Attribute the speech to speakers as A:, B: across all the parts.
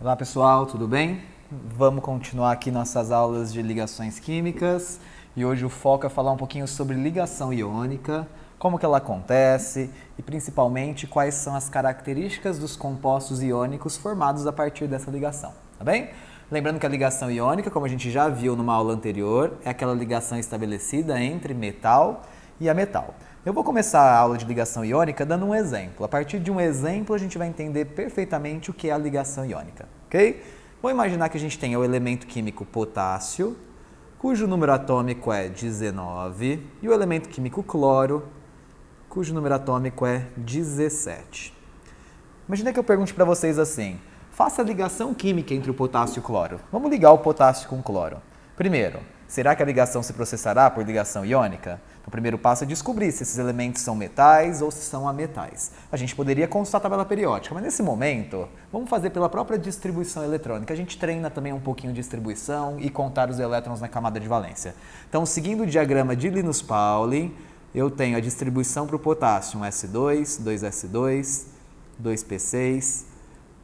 A: Olá pessoal, tudo bem? Vamos continuar aqui nossas aulas de ligações químicas e hoje o foco é falar um pouquinho sobre ligação iônica, como que ela acontece e principalmente quais são as características dos compostos iônicos formados a partir dessa ligação, tá bem? Lembrando que a ligação iônica, como a gente já viu numa aula anterior, é aquela ligação estabelecida entre metal e ametal. Eu vou começar a aula de ligação iônica dando um exemplo. A partir de um exemplo, a gente vai entender perfeitamente o que é a ligação iônica, ok? Vamos imaginar que a gente tenha o elemento químico potássio, cujo número atômico é 19, e o elemento químico cloro, cujo número atômico é 17. Imagina que eu pergunte para vocês assim, faça a ligação química entre o potássio e o cloro. Vamos ligar o potássio com o cloro. Primeiro, será que a ligação se processará por ligação iônica? O primeiro passo é descobrir se esses elementos são metais ou se são ametais. A gente poderia consultar a tabela periódica, mas nesse momento, vamos fazer pela própria distribuição eletrônica. A gente treina também um pouquinho de distribuição e contar os elétrons na camada de valência. Então, seguindo o diagrama de Linus Pauling, eu tenho a distribuição para o potássio, 1s2, 2s2, 2p6,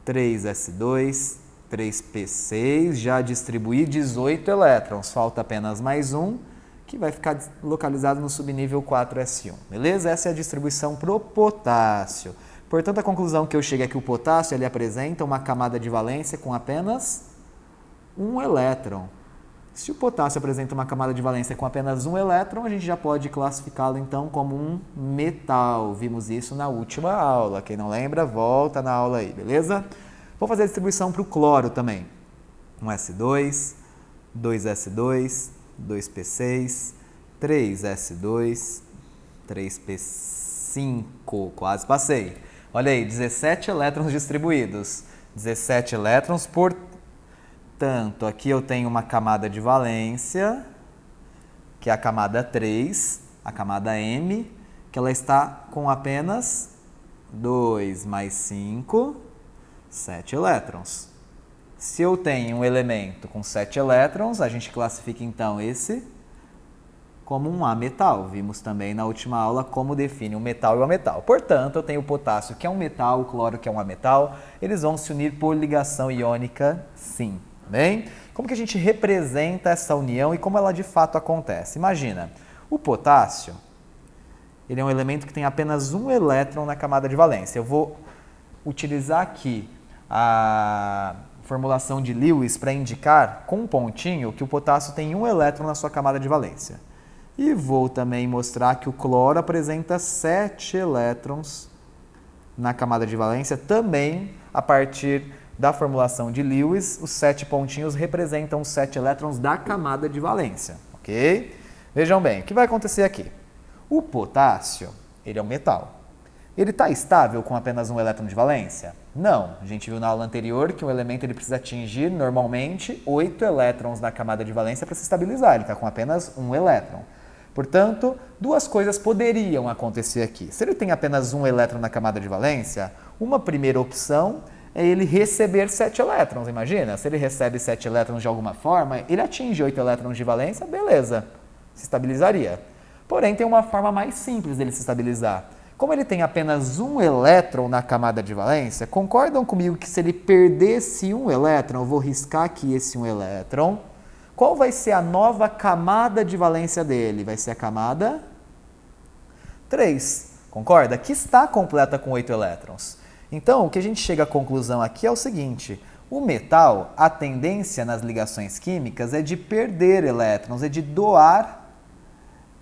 A: 3s2, 3p6, já distribuí 18 elétrons, falta apenas mais um, que vai ficar localizado no subnível 4s1, beleza? Essa é a distribuição para o potássio. Portanto, a conclusão que eu chego é que o potássio ele apresenta uma camada de valência com apenas um elétron. Se o potássio apresenta uma camada de valência com apenas um elétron, a gente já pode classificá-lo então como um metal. Vimos isso na última aula. Quem não lembra, volta na aula aí, beleza? Vou fazer a distribuição para o cloro também. 1s2, 2s2, 2p6, 3s2, 3p5, quase passei. Olha aí, 17 elétrons distribuídos. 17 elétrons, portanto, aqui eu tenho uma camada de valência, que é a camada 3, a camada M, que ela está com apenas 2 mais 5, 7 elétrons. Se eu tenho um elemento com 7 elétrons, a gente classifica então esse como um ametal. Vimos também na última aula como define o metal e o ametal. Portanto, eu tenho o potássio que é um metal, o cloro que é um ametal. Eles vão se unir por ligação iônica, sim. Bem? Como que a gente representa essa união e como ela de fato acontece? Imagina, o potássio ele é um elemento que tem apenas um elétron na camada de valência. Eu vou utilizar aqui a formulação de Lewis para indicar com um pontinho que o potássio tem um elétron na sua camada de valência. E vou também mostrar que o cloro apresenta 7 elétrons na camada de valência, também a partir da formulação de Lewis, os 7 pontinhos representam os 7 elétrons da camada de valência, ok? Vejam bem, o que vai acontecer aqui? O potássio, ele é um metal. Ele está estável com apenas um elétron de valência? Não. A gente viu na aula anterior que um elemento ele precisa atingir, normalmente, 8 elétrons na camada de valência para se estabilizar. Ele está com apenas um elétron. Portanto, duas coisas poderiam acontecer aqui. Se ele tem apenas um elétron na camada de valência, uma primeira opção é ele receber 7 elétrons. Imagina, se ele recebe 7 elétrons de alguma forma, ele atinge 8 elétrons de valência, beleza, se estabilizaria. Porém, tem uma forma mais simples dele se estabilizar. Como ele tem apenas um elétron na camada de valência, concordam comigo que se ele perdesse um elétron, eu vou riscar aqui esse um elétron, qual vai ser a nova camada de valência dele? Vai ser a camada 3, concorda? Que está completa com 8 elétrons. Então, o que a gente chega à conclusão aqui é o seguinte, o metal, a tendência nas ligações químicas é de perder elétrons, é de doar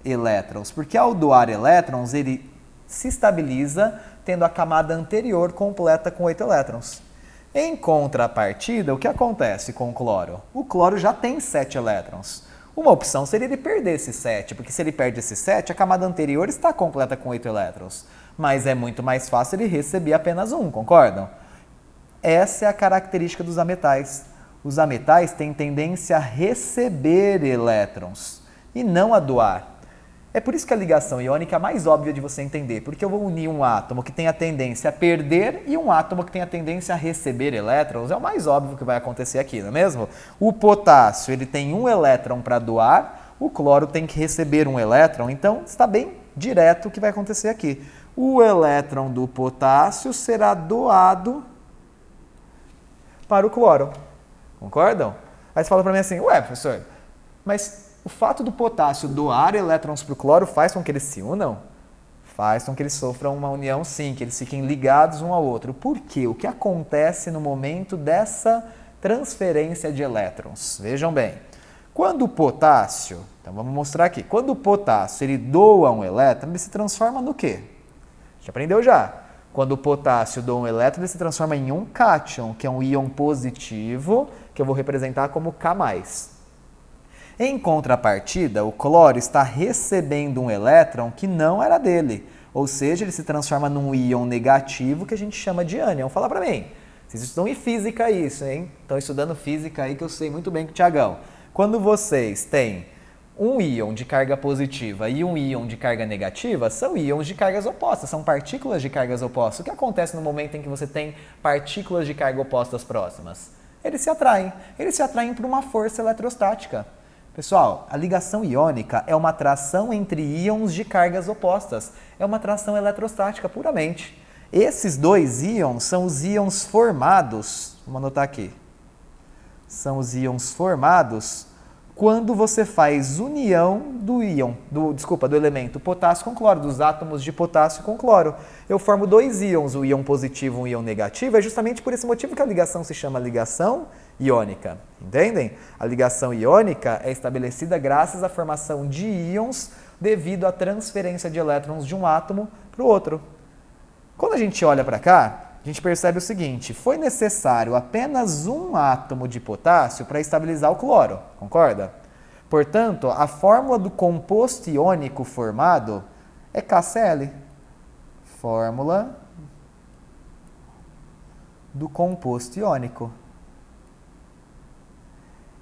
A: elétrons, porque ao doar elétrons, ele se estabiliza tendo a camada anterior completa com 8 elétrons. Em contrapartida, o que acontece com o cloro? O cloro já tem 7 elétrons. Uma opção seria ele perder esses 7, porque se ele perde esses 7, a camada anterior está completa com 8 elétrons. Mas é muito mais fácil ele receber apenas um, concordam? Essa é a característica dos ametais. Os ametais têm tendência a receber elétrons e não a doar. É por isso que a ligação iônica é a mais óbvia de você entender, porque eu vou unir um átomo que tem a tendência a perder e um átomo que tem a tendência a receber elétrons. É o mais óbvio que vai acontecer aqui, não é mesmo? O potássio ele tem um elétron para doar, o cloro tem que receber um elétron, então está bem direto o que vai acontecer aqui. O elétron do potássio será doado para o cloro. Concordam? Aí você fala para mim assim, ué, professor, mas o fato do potássio doar elétrons para o cloro faz com que eles se unam? Faz com que eles sofram uma união, sim, que eles fiquem ligados um ao outro. Por quê? O que acontece no momento dessa transferência de elétrons? Vejam bem, quando o potássio, então vamos mostrar aqui, quando o potássio ele doa um elétron, ele se transforma no quê? A gente aprendeu já. Quando o potássio doa um elétron, ele se transforma em um cátion, que é um íon positivo, que eu vou representar como K+. Em contrapartida, o cloro está recebendo um elétron que não era dele, ou seja, ele se transforma num íon negativo que a gente chama de ânion. Fala para mim, vocês estudam em física isso, hein? Estão estudando física aí que eu sei muito bem com o Tiagão. Quando vocês têm um íon de carga positiva e um íon de carga negativa, são íons de cargas opostas, são partículas de cargas opostas. O que acontece no momento em que você tem partículas de carga opostas próximas? Eles se atraem por uma força eletrostática. Pessoal, a ligação iônica é uma atração entre íons de cargas opostas. É uma atração eletrostática puramente. Esses dois íons são os íons formados, vamos anotar aqui, são os íons formados quando você faz união do elemento potássio com cloro, dos átomos de potássio com cloro. Eu formo dois íons, um íon positivo e um íon negativo, é justamente por esse motivo que a ligação se chama ligação iônica. Entendem? A ligação iônica é estabelecida graças à formação de íons devido à transferência de elétrons de um átomo para o outro. Quando a gente olha para cá, a gente percebe o seguinte, foi necessário apenas um átomo de potássio para estabilizar o cloro, concorda? Portanto, a fórmula do composto iônico formado é KCl. Fórmula do composto iônico.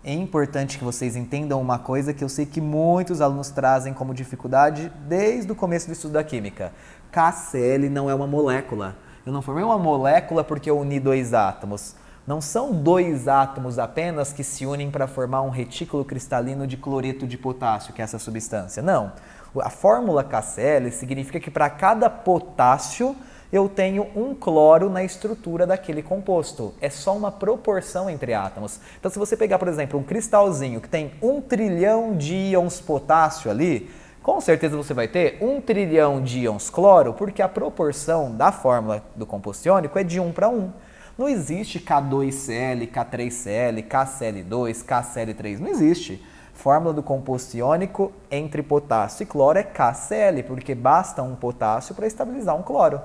A: É importante que vocês entendam uma coisa que eu sei que muitos alunos trazem como dificuldade desde o começo do estudo da química. KCl não é uma molécula. Eu não formei uma molécula porque eu uni dois átomos. Não são dois átomos apenas que se unem para formar um retículo cristalino de cloreto de potássio, que é essa substância. Não. A fórmula KCl significa que para cada potássio eu tenho um cloro na estrutura daquele composto. É só uma proporção entre átomos. Então, se você pegar, por exemplo, um cristalzinho que tem 1 trilhão de íons potássio ali, com certeza você vai ter 1 trilhão de íons cloro, porque a proporção da fórmula do composto iônico é de 1 para 1. Não existe K2Cl, K3Cl, KCl2, KCl3, não existe. Fórmula do composto iônico entre potássio e cloro é KCl, porque basta um potássio para estabilizar um cloro.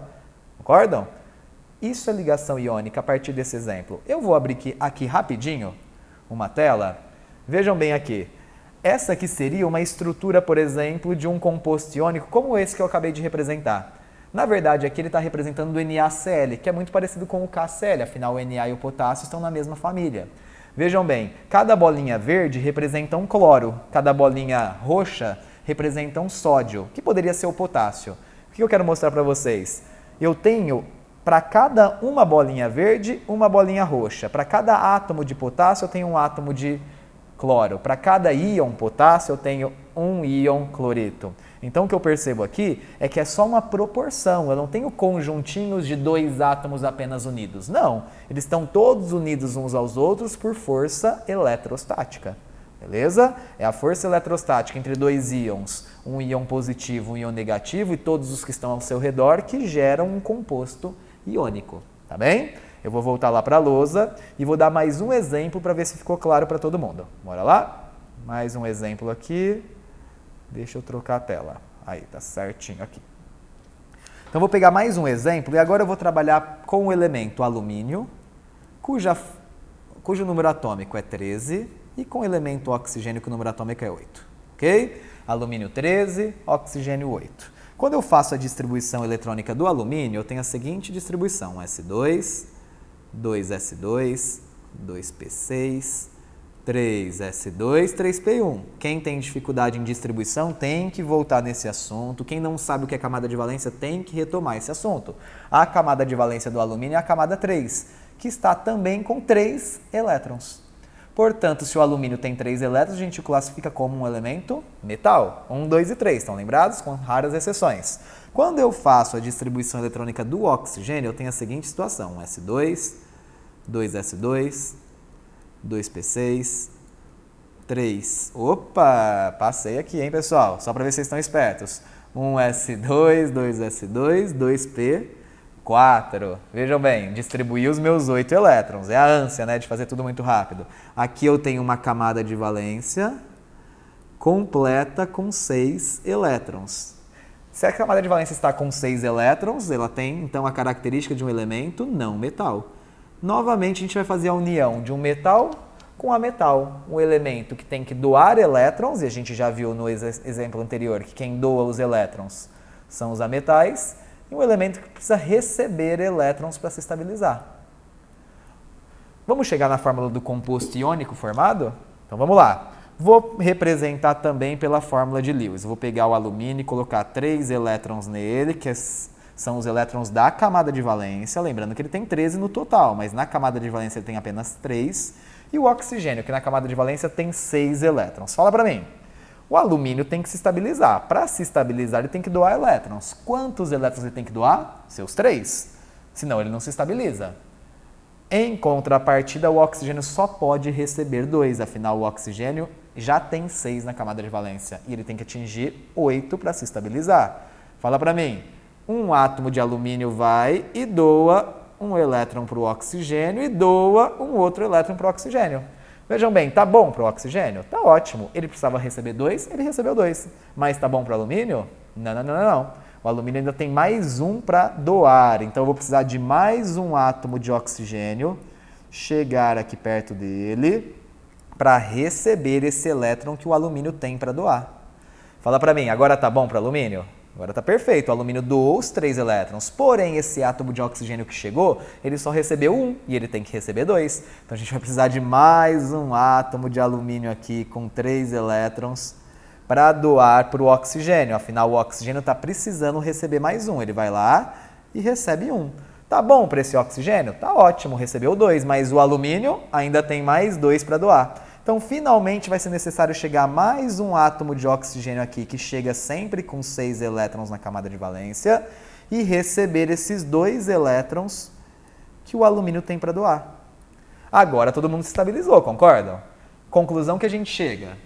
A: Concordam? Isso é ligação iônica a partir desse exemplo. Eu vou abrir aqui rapidinho uma tela. Vejam bem aqui. Essa aqui seria uma estrutura, por exemplo, de um composto iônico como esse que eu acabei de representar. Na verdade, aqui ele está representando o NaCl, que é muito parecido com o KCl, afinal o Na e o potássio estão na mesma família. Vejam bem, cada bolinha verde representa um cloro, cada bolinha roxa representa um sódio, que poderia ser o potássio. O que eu quero mostrar para vocês? Eu tenho, para cada uma bolinha verde, uma bolinha roxa. Para cada átomo de potássio, eu tenho um átomo de cloro. Para cada íon potássio, eu tenho um íon cloreto. Então, o que eu percebo aqui é que é só uma proporção. Eu não tenho conjuntinhos de dois átomos apenas unidos. Não, eles estão todos unidos uns aos outros por força eletrostática. Beleza? É a força eletrostática entre dois íons, um íon positivo, um íon negativo e todos os que estão ao seu redor que geram um composto iônico. Tá bem? Eu vou voltar lá para a lousa e vou dar mais um exemplo para ver se ficou claro para todo mundo. Bora lá? Mais um exemplo aqui. Deixa eu trocar a tela. Aí, tá certinho aqui. Então, vou pegar mais um exemplo e agora eu vou trabalhar com o elemento alumínio, cujo número atômico é 13, e com o elemento oxigênio, que o número atômico é 8. Ok? Alumínio 13, oxigênio 8. Quando eu faço a distribuição eletrônica do alumínio, eu tenho a seguinte distribuição: S2, 2S2, 2P6, 3S2, 3P1. Quem tem dificuldade em distribuição tem que voltar nesse assunto. Quem não sabe o que é camada de valência tem que retomar esse assunto. A camada de valência do alumínio é a camada 3, que está também com 3 elétrons. Portanto, se o alumínio tem 3 elétrons, a gente o classifica como um elemento metal. 1, 2 e 3, estão lembrados? Com raras exceções. Quando eu faço a distribuição eletrônica do oxigênio, eu tenho a seguinte situação: S2, 2S2, 2P6, 3. Opa, passei aqui, hein, pessoal? Só para ver se vocês estão espertos. 1S2, 2S2, 2P4. Vejam bem, distribuí os meus 8 elétrons. É a ânsia, né, de fazer tudo muito rápido. Aqui eu tenho uma camada de valência completa com 6 elétrons. Se a camada de valência está com 6 elétrons, ela tem, então, a característica de um elemento não metal. Novamente, a gente vai fazer a união de um metal com a metal. Um elemento que tem que doar elétrons, e a gente já viu no exemplo anterior que quem doa os elétrons são os ametais, e um elemento que precisa receber elétrons para se estabilizar. Vamos chegar na fórmula do composto iônico formado? Então vamos lá. Vou representar também pela fórmula de Lewis. Vou pegar o alumínio e colocar 3 elétrons nele, que são os elétrons da camada de valência. Lembrando que ele tem 13 no total, mas na camada de valência ele tem apenas 3. E o oxigênio, que na camada de valência tem 6 elétrons. Fala para mim. O alumínio tem que se estabilizar. Para se estabilizar, ele tem que doar elétrons. Quantos elétrons ele tem que doar? Seus 3. Senão ele não se estabiliza. Em contrapartida, o oxigênio só pode receber 2. Afinal, o oxigênio já tem 6 na camada de valência. E ele tem que atingir 8 para se estabilizar. Fala para mim. Um átomo de alumínio vai e doa um elétron para o oxigênio e doa um outro elétron para o oxigênio. Vejam bem, tá bom para o oxigênio? Tá ótimo. Ele precisava receber 2, ele recebeu 2. Mas tá bom para o alumínio? Não. O alumínio ainda tem mais um para doar. Então eu vou precisar de mais um átomo de oxigênio chegar aqui perto dele para receber esse elétron que o alumínio tem para doar. Fala para mim, agora tá bom para o alumínio? Agora está perfeito, o alumínio doou os 3 elétrons, porém esse átomo de oxigênio que chegou, ele só recebeu 1 e ele tem que receber 2. Então a gente vai precisar de mais um átomo de alumínio aqui com 3 elétrons para doar para o oxigênio. Afinal, o oxigênio está precisando receber mais 1, ele vai lá e recebe 1. Tá bom para esse oxigênio? Tá ótimo, recebeu 2, mas o alumínio ainda tem mais 2 para doar. Então, finalmente, vai ser necessário chegar mais um átomo de oxigênio aqui, que chega sempre com 6 elétrons na camada de valência, e receber esses 2 elétrons que o alumínio tem para doar. Agora, todo mundo se estabilizou, concordam? Conclusão que a gente chega.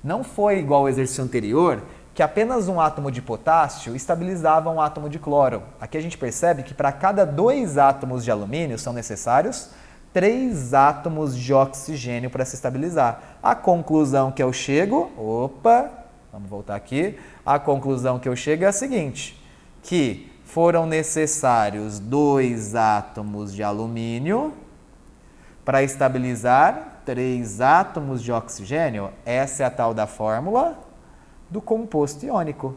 A: Não foi igual ao exercício anterior, que apenas um átomo de potássio estabilizava um átomo de cloro. Aqui a gente percebe que para cada 2 átomos de alumínio são necessários 3 átomos de oxigênio para se estabilizar. A conclusão que eu chego, vamos voltar aqui. A conclusão que eu chego é a seguinte, que foram necessários 2 átomos de alumínio para estabilizar 3 átomos de oxigênio. Essa é a tal da fórmula do composto iônico.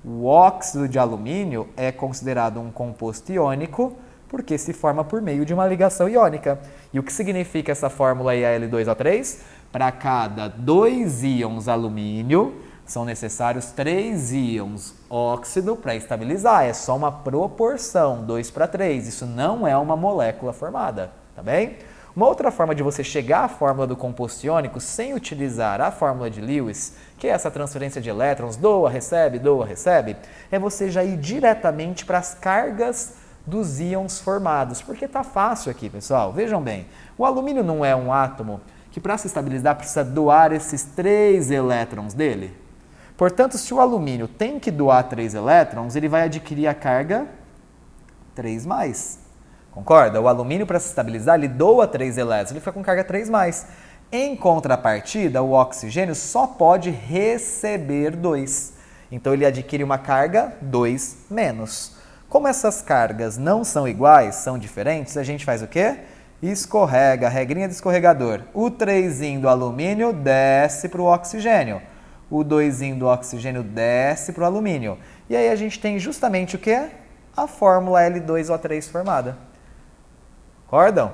A: O óxido de alumínio é considerado um composto iônico porque se forma por meio de uma ligação iônica. E o que significa essa fórmula aí, Al2O3? Para cada 2 íons alumínio, são necessários 3 íons óxido para estabilizar. É só uma proporção, 2 para 3. Isso não é uma molécula formada, tá bem? Uma outra forma de você chegar à fórmula do composto iônico sem utilizar a fórmula de Lewis, que é essa transferência de elétrons, doa, recebe, é você já ir diretamente para as cargas dos íons formados, porque tá fácil aqui, pessoal. Vejam bem, o alumínio não é um átomo que para se estabilizar precisa doar esses 3 elétrons dele? Portanto, se o alumínio tem que doar 3 elétrons, ele vai adquirir a carga 3+. Concorda? O alumínio para se estabilizar, ele doa 3 elétrons, ele fica com carga 3+. Em contrapartida, o oxigênio só pode receber 2. Então ele adquire uma carga 2-. Como essas cargas não são iguais, são diferentes, a gente faz o quê? Escorrega, regrinha do escorregador. O 3 do alumínio desce para o oxigênio. O 2 do oxigênio desce para o alumínio. E aí a gente tem justamente o quê? A fórmula L2O3 formada. Concordam?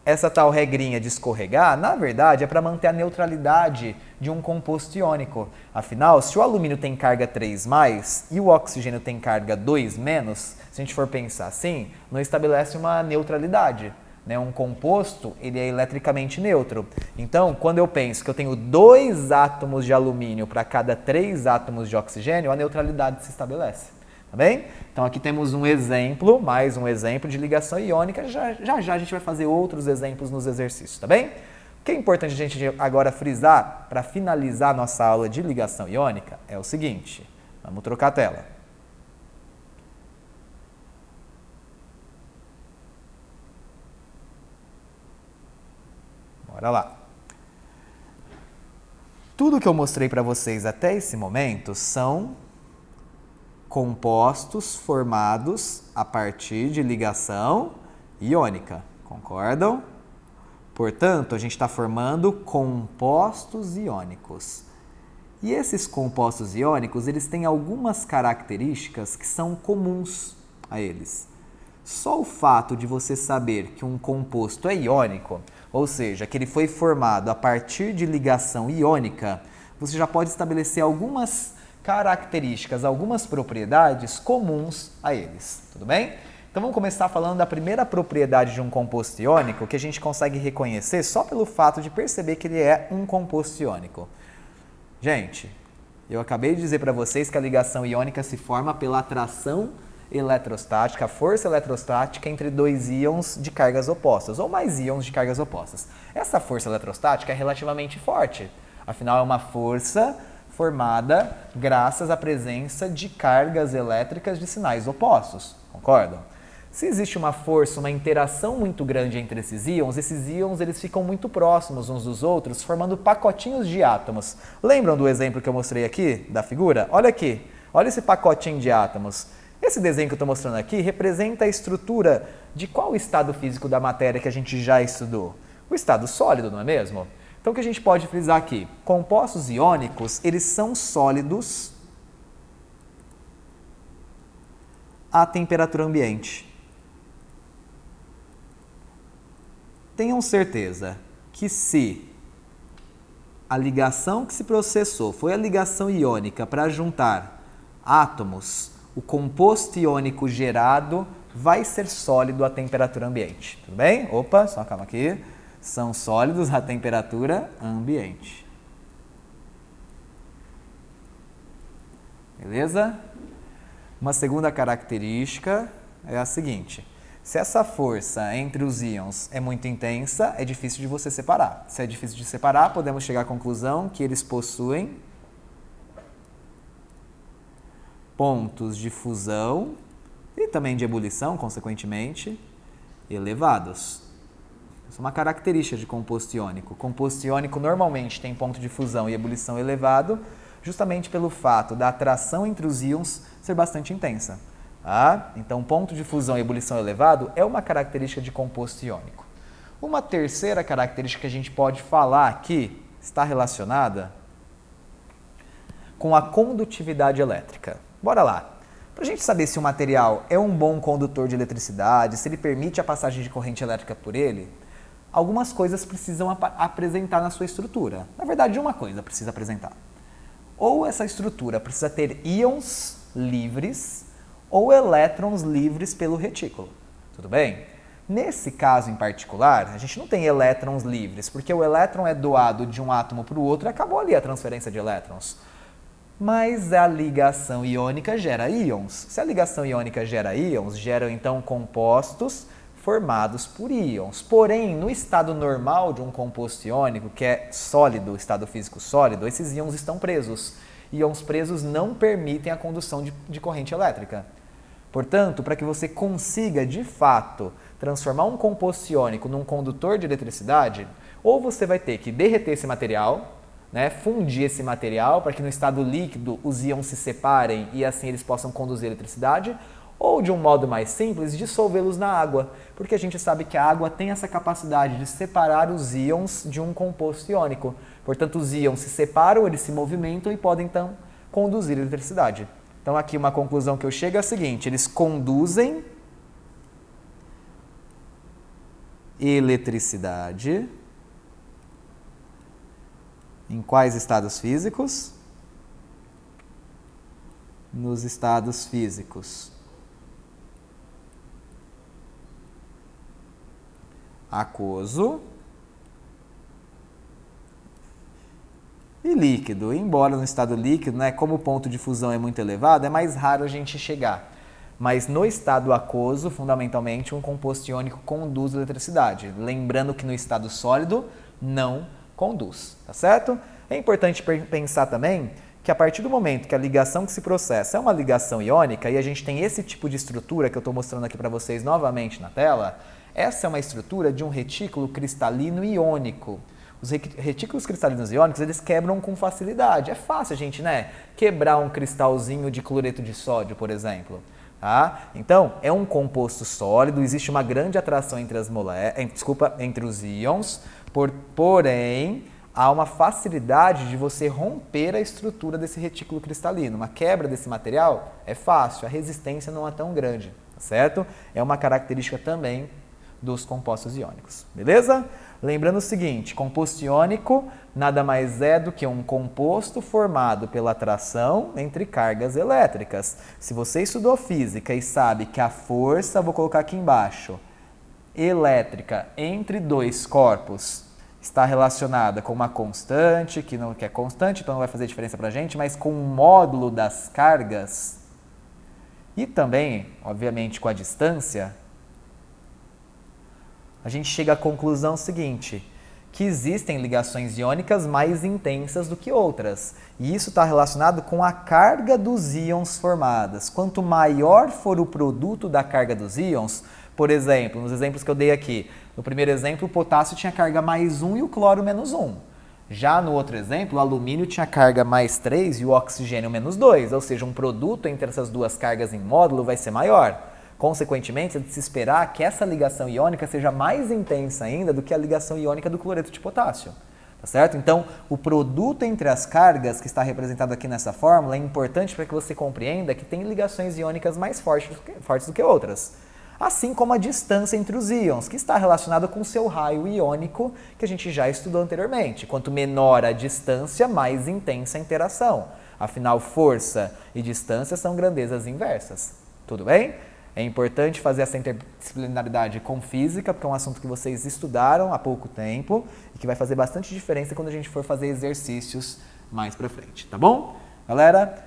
A: Essa tal regrinha de escorregar, na verdade, é para manter a neutralidade de um composto iônico. Afinal, se o alumínio tem carga 3+, e o oxigênio tem carga 2-, se a gente for pensar assim, não estabelece uma neutralidade. Né? Um composto, ele é eletricamente neutro. Então, quando eu penso que eu tenho 2 átomos de alumínio para cada 3 átomos de oxigênio, a neutralidade se estabelece. tá bem? Então aqui temos um exemplo, mais um exemplo de ligação iônica. Já a gente vai fazer outros exemplos nos exercícios, tá bem? O que é importante a gente agora frisar para finalizar nossa aula de ligação iônica é o seguinte. Vamos trocar a tela. Bora lá. Tudo que eu mostrei para vocês até esse momento são compostos formados a partir de ligação iônica. Concordam? Portanto, a gente está formando compostos iônicos. E esses compostos iônicos, eles têm algumas características que são comuns a eles. Só o fato de você saber que um composto é iônico, ou seja, que ele foi formado a partir de ligação iônica, você já pode estabelecer algumas características, algumas propriedades comuns a eles, tudo bem? Então vamos começar falando da primeira propriedade de um composto iônico que a gente consegue reconhecer só pelo fato de perceber que ele é um composto iônico. Gente, eu acabei de dizer para vocês que a ligação iônica se forma pela atração eletrostática, a força eletrostática entre dois íons de cargas opostas, ou mais íons de cargas opostas. Essa força eletrostática é relativamente forte, afinal é uma força formada graças à presença de cargas elétricas de sinais opostos, concordam? Se existe uma força, uma interação muito grande entre esses íons eles ficam muito próximos uns dos outros, formando pacotinhos de átomos. Lembram do exemplo que eu mostrei aqui, da figura? Olha aqui, olha esse pacotinho de átomos. Esse desenho que eu estou mostrando aqui representa a estrutura de qual estado físico da matéria que a gente já estudou? O estado sólido, não é mesmo? Então, o que a gente pode frisar aqui? Compostos iônicos, eles são sólidos à temperatura ambiente. Tenham certeza que se a ligação que se processou foi a ligação iônica para juntar átomos, o composto iônico gerado vai ser sólido à temperatura ambiente. Tudo bem? Opa, só calma aqui. São sólidos à temperatura ambiente. Beleza? Uma segunda característica é a seguinte. Se essa força entre os íons é muito intensa, é difícil de você separar. Se é difícil de separar, podemos chegar à conclusão que eles possuem pontos de fusão e também de ebulição, consequentemente, elevados. Isso é uma característica de composto iônico. O composto iônico normalmente tem ponto de fusão e ebulição elevado, justamente pelo fato da atração entre os íons ser bastante intensa. Tá? Então, ponto de fusão e ebulição elevado é uma característica de composto iônico. Uma terceira característica que a gente pode falar aqui está relacionada com a condutividade elétrica. Bora lá. Para a gente saber se o material é um bom condutor de eletricidade, se ele permite a passagem de corrente elétrica por ele, algumas coisas precisam apresentar na sua estrutura. Na verdade, uma coisa precisa apresentar. Ou essa estrutura precisa ter íons livres ou elétrons livres pelo retículo. Tudo bem? Nesse caso em particular, a gente não tem elétrons livres, porque o elétron é doado de um átomo para o outro e acabou ali a transferência de elétrons. Mas a ligação iônica gera íons. Se a ligação iônica gera íons, geram então compostos formados por íons. Porém, no estado normal de um composto iônico, que é sólido, estado físico sólido, esses íons estão presos. Íons presos não permitem a condução de corrente elétrica. Portanto, para que você consiga, de fato, transformar um composto iônico num condutor de eletricidade, ou você vai ter que derreter esse material, fundir esse material para que no estado líquido os íons se separem e assim eles possam conduzir eletricidade, ou de um modo mais simples, dissolvê-los na água, porque a gente sabe que a água tem essa capacidade de separar os íons de um composto iônico. Portanto, os íons se separam, eles se movimentam e podem então conduzir eletricidade. Então aqui uma conclusão que eu chego é a seguinte, eles conduzem eletricidade em quais estados físicos? Nos estados físicos aquoso e líquido. Embora no estado líquido, como o ponto de fusão é muito elevado, é mais raro a gente chegar Mas no estado aquoso, fundamentalmente, um composto iônico conduz eletricidade. Lembrando que no estado sólido não conduz, tá certo? É importante pensar também que a partir do momento que a ligação que se processa é uma ligação iônica e a gente tem esse tipo de estrutura que eu estou mostrando aqui para vocês novamente na tela, essa é uma estrutura de um retículo cristalino iônico. Os retículos cristalinos iônicos, eles quebram com facilidade. É fácil, gente, né? Quebrar um cristalzinho de cloreto de sódio, por exemplo. Tá? Então, é um composto sólido, existe uma grande atração entre entre os íons, porém, há uma facilidade de você romper a estrutura desse retículo cristalino. Uma quebra desse material é fácil, a resistência não é tão grande, tá certo? É uma característica também dos compostos iônicos, beleza? Lembrando o seguinte, composto iônico nada mais é do que um composto formado pela atração entre cargas elétricas. Se você estudou física e sabe que a força, vou colocar aqui embaixo, elétrica entre dois corpos está relacionada com uma constante, que é constante, então não vai fazer diferença para a gente, mas com o módulo das cargas e também, obviamente, com a distância, a gente chega à conclusão seguinte, que existem ligações iônicas mais intensas do que outras. E isso está relacionado com a carga dos íons formadas. Quanto maior for o produto da carga dos íons, por exemplo, nos exemplos que eu dei aqui, no primeiro exemplo, o potássio tinha carga mais 1 e o cloro menos 1. Já no outro exemplo, o alumínio tinha carga mais 3 e o oxigênio menos 2. Ou seja, um produto entre essas duas cargas em módulo vai ser maior. Consequentemente, é de se esperar que essa ligação iônica seja mais intensa ainda do que a ligação iônica do cloreto de potássio. Tá certo? Então, o produto entre as cargas, que está representado aqui nessa fórmula, é importante para que você compreenda que tem ligações iônicas mais fortes do que outras. Assim como a distância entre os íons, que está relacionada com o seu raio iônico, que a gente já estudou anteriormente. Quanto menor a distância, mais intensa a interação. Afinal, força e distância são grandezas inversas. Tudo bem? É importante fazer essa interdisciplinaridade com física, porque é um assunto que vocês estudaram há pouco tempo e que vai fazer bastante diferença quando a gente for fazer exercícios mais pra frente, tá bom? Galera,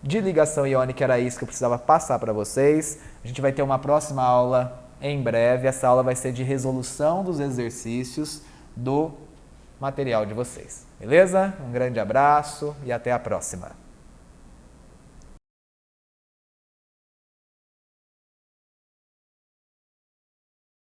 A: de ligação iônica era isso que eu precisava passar para vocês. A gente vai ter uma próxima aula em breve. Essa aula vai ser de resolução dos exercícios do material de vocês, beleza? Um grande abraço e até a próxima.